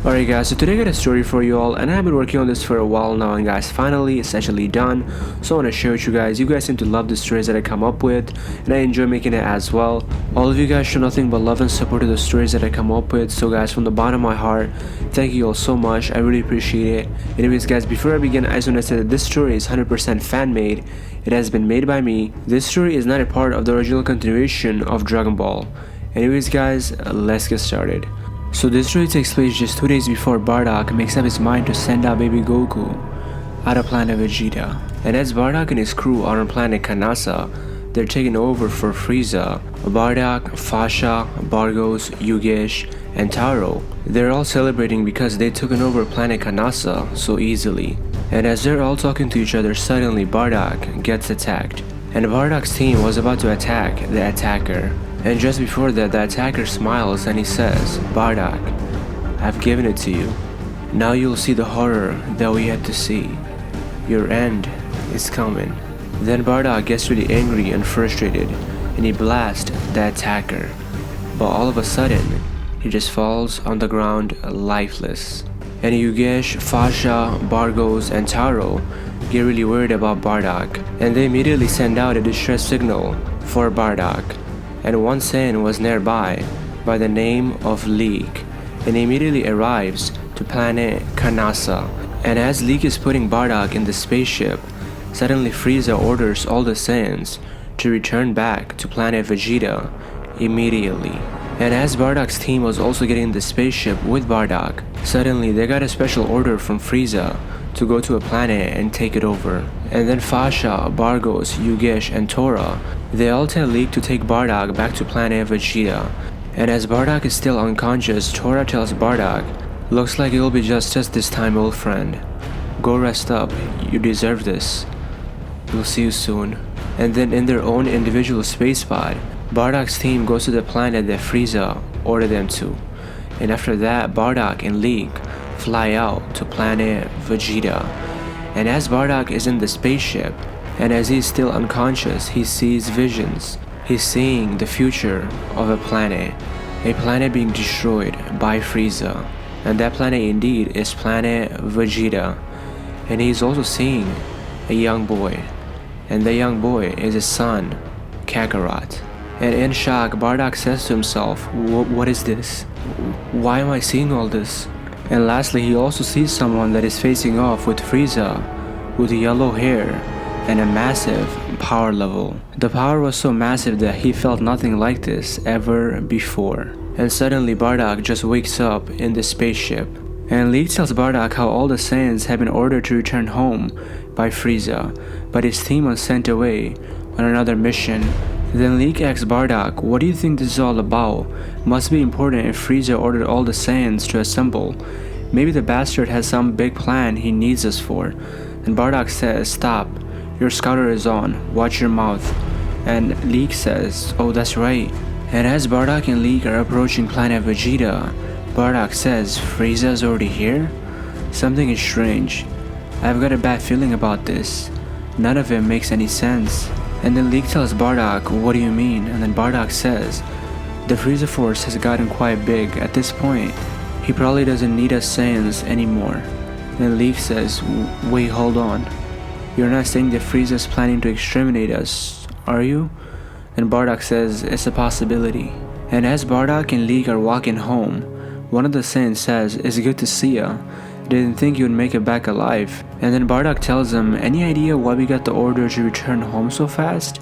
Alright guys, so today I got a story for you all, and I've been working on this for a while now, and guys, finally it's actually done. So I want to share with you guys. You guys seem to love the stories that I come up with, and I enjoy making it as well. All of you guys show nothing but love and support to the stories that I come up with. So guys, from the bottom of my heart, thank you all so much. I really appreciate it. Anyways guys, before I begin, I just want to say that this story is 100% fan made. It has been made by me. This story is not a part of the original continuation of Dragon Ball. Anyways guys, let's get started. So this story takes place just 2 days before Bardock makes up his mind to send out baby Goku out of Planet Vegeta. And as Bardock and his crew are on Planet Canasa, they're taking over for Frieza. Bardock, Fasha, Bargos, Yugesh, and Taro, they're all celebrating because they took over Planet Canasa so easily. And as they're all talking to each other, suddenly Bardock gets attacked. And Bardock's team was about to attack the attacker. And just before that, the attacker smiles and he says, "Bardock, I've given it to you. Now you'll see the horror that we had to see. Your end is coming." Then Bardock gets really angry and frustrated, and he blasts the attacker. But all of a sudden, he just falls on the ground lifeless. And Yugesh, Fasha, Bargos, and Taro get really worried about Bardock, and they immediately send out a distress signal for Bardock. And one Saiyan was nearby by the name of Leek, and he immediately arrives to Planet Canasa. And as Leek is putting Bardock in the spaceship, suddenly Frieza orders all the Saiyans to return back to Planet Vegeta immediately. And as Bardock's team was also getting in the spaceship with Bardock, suddenly they got a special order from Frieza to go to a planet and take it over. And then Fasha, Bargos, Yugesh, and Tora, they all tell Leek to take Bardock back to Planet Vegeta. And as Bardock is still unconscious, Tora tells Bardock, "Looks like it'll be just us this time, old friend. Go rest up, you deserve this. We'll see you soon." And then in their own individual space pod, Bardock's team goes to the planet that Frieza ordered them to. And after that, Bardock and Leek fly out to Planet Vegeta. And as Bardock is in the spaceship, and as he's still unconscious, he sees visions. He's seeing the future of a planet being destroyed by Frieza. And that planet indeed is Planet Vegeta. And he's also seeing a young boy. And the young boy is his son, Kakarot. And in shock, Bardock says to himself, what is this? Why am I seeing all this? And lastly, he also sees someone that is facing off with Frieza with yellow hair and a massive power level. The power was so massive that he felt nothing like this ever before. And suddenly Bardock just wakes up in the spaceship. And Leek tells Bardock how all the Saiyans have been ordered to return home by Frieza, but his team was sent away on another mission. Then Leek asks Bardock, "What do you think this is all about? Must be important if Frieza ordered all the Saiyans to assemble. Maybe the bastard has some big plan he needs us for." And Bardock says, "Stop, your scouter is on, watch your mouth." And Leek says, "Oh, that's right." And as Bardock and Leek are approaching Planet Vegeta, Bardock says, "Frieza's already here? Something is strange. I've got a bad feeling about this. None of it makes any sense." And then Leek tells Bardock, "What do you mean?" And then Bardock says, "The Frieza force has gotten quite big at this point. He probably doesn't need us Saiyans anymore." Then Leek says, "Wait, hold on. You're not saying that Frieza's planning to exterminate us, are you?" And Bardock says, "It's a possibility." And as Bardock and Leek are walking home, one of the Saiyans says, "It's good to see ya. Didn't think you'd make it back alive." And then Bardock tells him, "Any idea why we got the order to return home so fast?"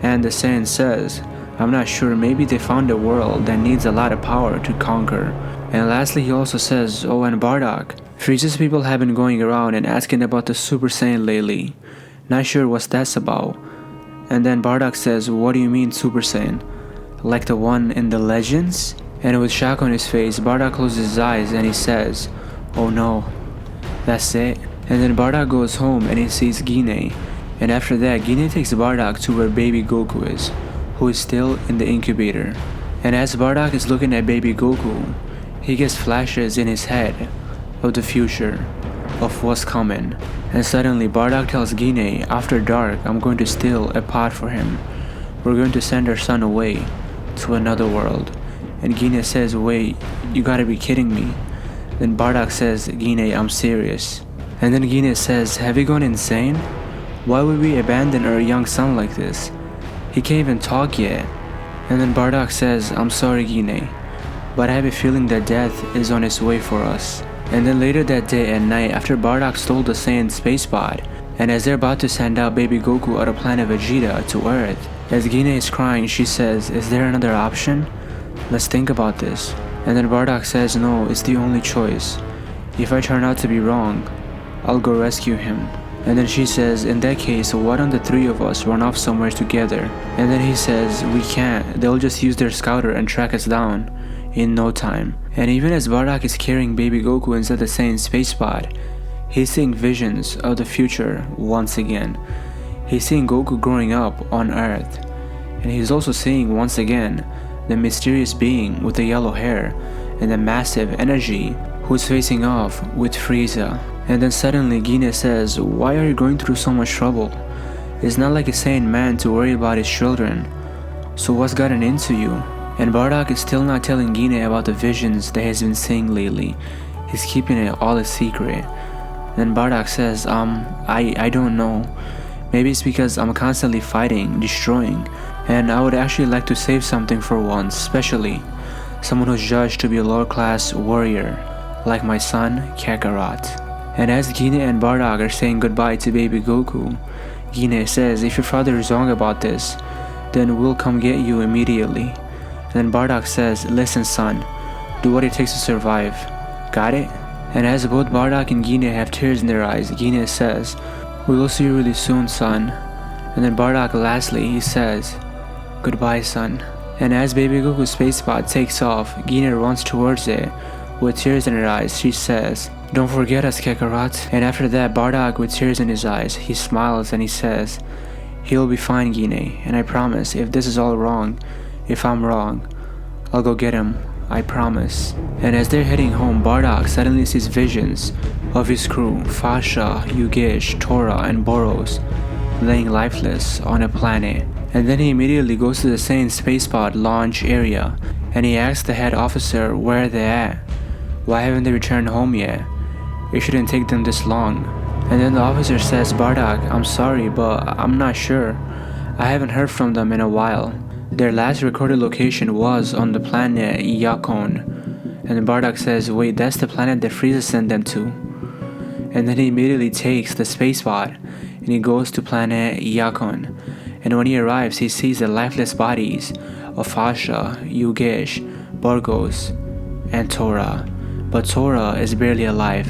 And the Saiyan says, "I'm not sure, maybe they found a world that needs a lot of power to conquer." And lastly he also says, "Oh, and Bardock, Frieza's people have been going around and asking about the Super Saiyan lately. Not sure what that's about." And then Bardock says, "What do you mean Super Saiyan? Like the one in the legends?" And with shock on his face, Bardock closes his eyes and he says, "Oh no, that's it." And then Bardock goes home and he sees Gine. And after that, Gine takes Bardock to where baby Goku is, who is still in the incubator. And as Bardock is looking at baby Goku, he gets flashes in his head of the future, of what's coming. And suddenly Bardock tells Gine, "After dark, I'm going to steal a pot for him. We're going to send our son away to another world." And Gine says, "Wait, you gotta be kidding me. Then Bardock says, Gine, I'm serious. And then Gine says, have you gone insane? Why would we abandon our young son like this? He can't even talk yet. And then Bardock says, I'm sorry Gine, but I have a feeling that death is on its way for us. And then later that day at night, after Bardock stole the Saiyan space pod, and as they're about to send out baby Goku out of Planet Vegeta to Earth, as Gine is crying, she says, is there another option? Let's think about this. And then Bardock says, no, it's the only choice. If I turn out to be wrong, I'll go rescue him. And then she says, in that case, why don't the three of us run off somewhere together? And then he says, we can't, they'll just use their scouter and track us down in no time. And even as Bardock is carrying baby Goku inside the Saiyan space pod, he's seeing visions of the future once again. He's seeing Goku growing up on Earth. And he's also seeing once again the mysterious being with the yellow hair and the massive energy who's facing off with Frieza. And then suddenly Gine says, why are you going through so much trouble? It's not like a sane man to worry about his children. So what's gotten into you? And Bardock is still not telling Gine about the visions that he's been seeing lately. He's keeping it all a secret. Then Bardock says, I don't know. Maybe it's because I'm constantly fighting, destroying, and I would actually like to save something for once, especially someone who's judged to be a lower class warrior, like my son, Kakarot. And as Gine and Bardock are saying goodbye to baby Goku, Gine says, if your father is wrong about this, then we'll come get you immediately. And then Bardock says, listen son, do what it takes to survive. Got it? And as both Bardock and Gine have tears in their eyes, Gine says, we will see you really soon, son. And then Bardock lastly, he says, goodbye, son. And as baby Goku's space pod takes off, Gine runs towards it. With tears in her eyes, she says, don't forget us, Kakarot. And after that, Bardock, with tears in his eyes, he smiles and he says, he'll be fine, Gine. And I promise, if this is all wrong, if I'm wrong, I'll go get him. I promise. And as they're heading home, Bardock suddenly sees visions of his crew, Fasha, Yugesh, Tora, and Boros, laying lifeless on a planet. And then he immediately goes to the Saiyan space pod launch area, and he asks the head officer where they're at. Why haven't they returned home yet? It shouldn't take them this long. And then the officer says, Bardock, I'm sorry, but I'm not sure. I haven't heard from them in a while. Their last recorded location was on the planet Yakon. And Bardock says, wait, that's the planet that Frieza sent them to. And then he immediately takes the space pod and he goes to planet Yakon. And when he arrives, he sees the lifeless bodies of Fasha, Yugesh, Burgos, and Tora. But Tora is barely alive.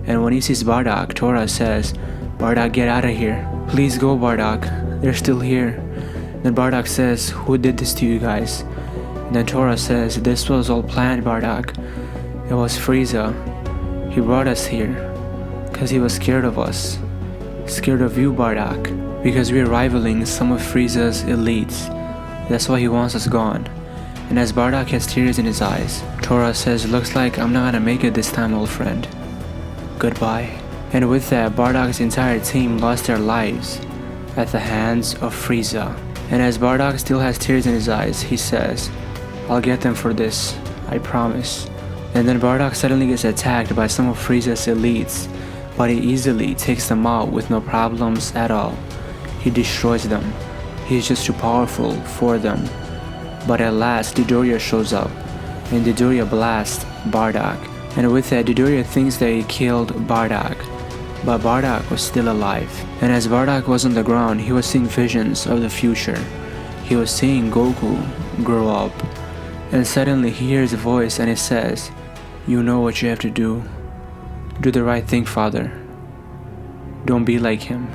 And when he sees Bardock, Tora says, Bardock, get out of here. Please go, Bardock. They're still here. Then Bardock says, who did this to you guys? And then Tora says, this was all planned, Bardock. It was Frieza. He brought us here because he was scared of us. Scared of you, Bardock. Because we're rivaling some of Frieza's elites. That's why he wants us gone. And as Bardock has tears in his eyes, Tora says, looks like I'm not gonna make it this time, old friend. Goodbye. And with that, Bardock's entire team lost their lives at the hands of Frieza. And as Bardock still has tears in his eyes, he says, I'll get them for this, I promise. And then Bardock suddenly gets attacked by some of Frieza's elites, but he easily takes them out with no problems at all. He destroys them. He's just too powerful for them. But at last, Dodoria shows up, and Dodoria blasts Bardock. And with that, Dodoria thinks that he killed Bardock, but Bardock was still alive. And as Bardock was on the ground, he was seeing visions of the future. He was seeing Goku grow up. And suddenly he hears a voice and it says, you know what you have to do. Do the right thing, father. Don't be like him.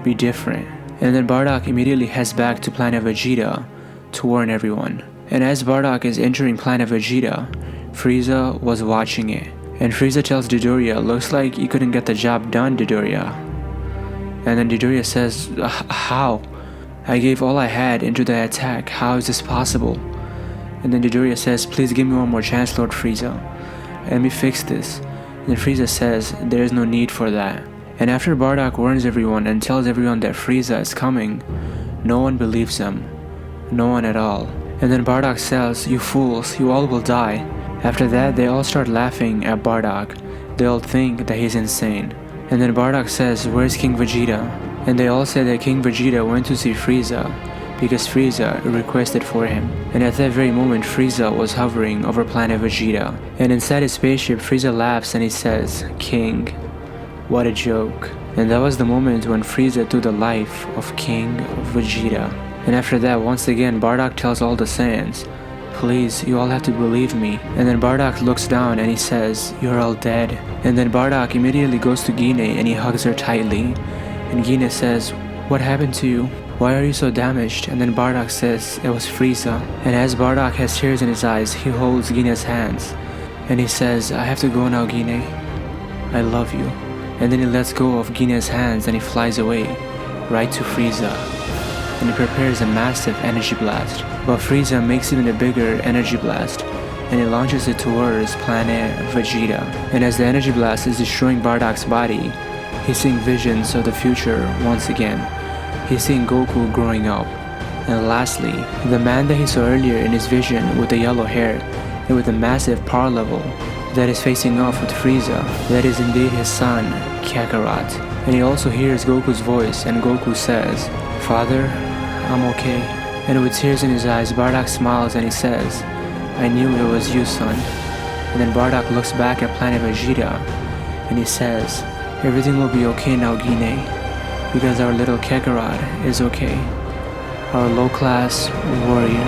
Be different. And then Bardock immediately heads back to Planet Vegeta to warn everyone. And as Bardock is entering Planet Vegeta, Frieza was watching it. And Frieza tells Dodoria, looks like you couldn't get the job done, Dodoria. And then Dodoria says, how? I gave all I had into the attack, how is this possible? And then Dodoria says, please give me one more chance, Lord Frieza. Let me fix this. And then Frieza says, there is no need for that. And after Bardock warns everyone and tells everyone that Frieza is coming, no one believes him. No one at all. And then Bardock says, you fools, you all will die. After that, they all start laughing at Bardock. They all think that he's insane. And then Bardock says, "Where's King Vegeta?" And they all say that King Vegeta went to see Frieza because Frieza requested for him. And at that very moment, Frieza was hovering over Planet Vegeta. And inside his spaceship, Frieza laughs and he says, "King, what a joke." And that was the moment when Frieza took the life of King Vegeta. And after that, once again, Bardock tells all the Saiyans, "Please, you all have to believe me." And then Bardock looks down and he says, "You're all dead." And then Bardock immediately goes to Gine and he hugs her tightly. And Gine says, "What happened to you? Why are you so damaged?" And then Bardock says, "It was Frieza." And as Bardock has tears in his eyes, he holds Gine's hands. And he says, "I have to go now, Gine. I love you." And then he lets go of Gine's hands and he flies away, right to Frieza. And he prepares a massive energy blast. But Frieza makes even a bigger energy blast, and he launches it towards Planet Vegeta. And as the energy blast is destroying Bardock's body, he's seeing visions of the future once again. He's seeing Goku growing up. And lastly, the man that he saw earlier in his vision with the yellow hair and with a massive power level that is facing off with Frieza, that is indeed his son, Kakarot. And he also hears Goku's voice, and Goku says, "Father, I'm okay." And with tears in his eyes, Bardock smiles and he says, "I knew it was you, son." And then Bardock looks back at Planet Vegeta and he says, "Everything will be okay now, Gine, because our little Kakarot is okay. Our low-class warrior."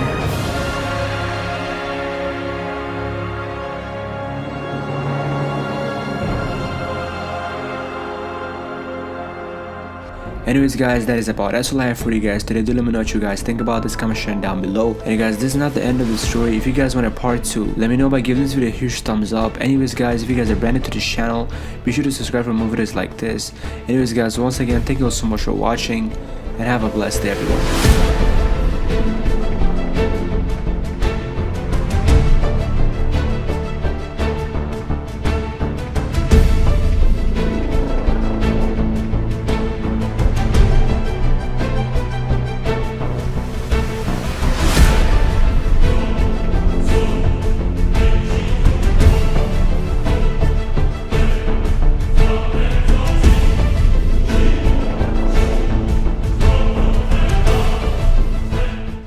Anyways guys, that is about that's all I have for you guys today. Do let me know what you guys think about this, comment section down below. And guys, this is not the end of the story. If you guys want a part 2, let me know by giving this video a huge thumbs up. Anyways guys, if you guys are brand new to this channel, be sure to subscribe for more videos like this. Anyways guys, once again, thank you all so much for watching and have a blessed day everyone.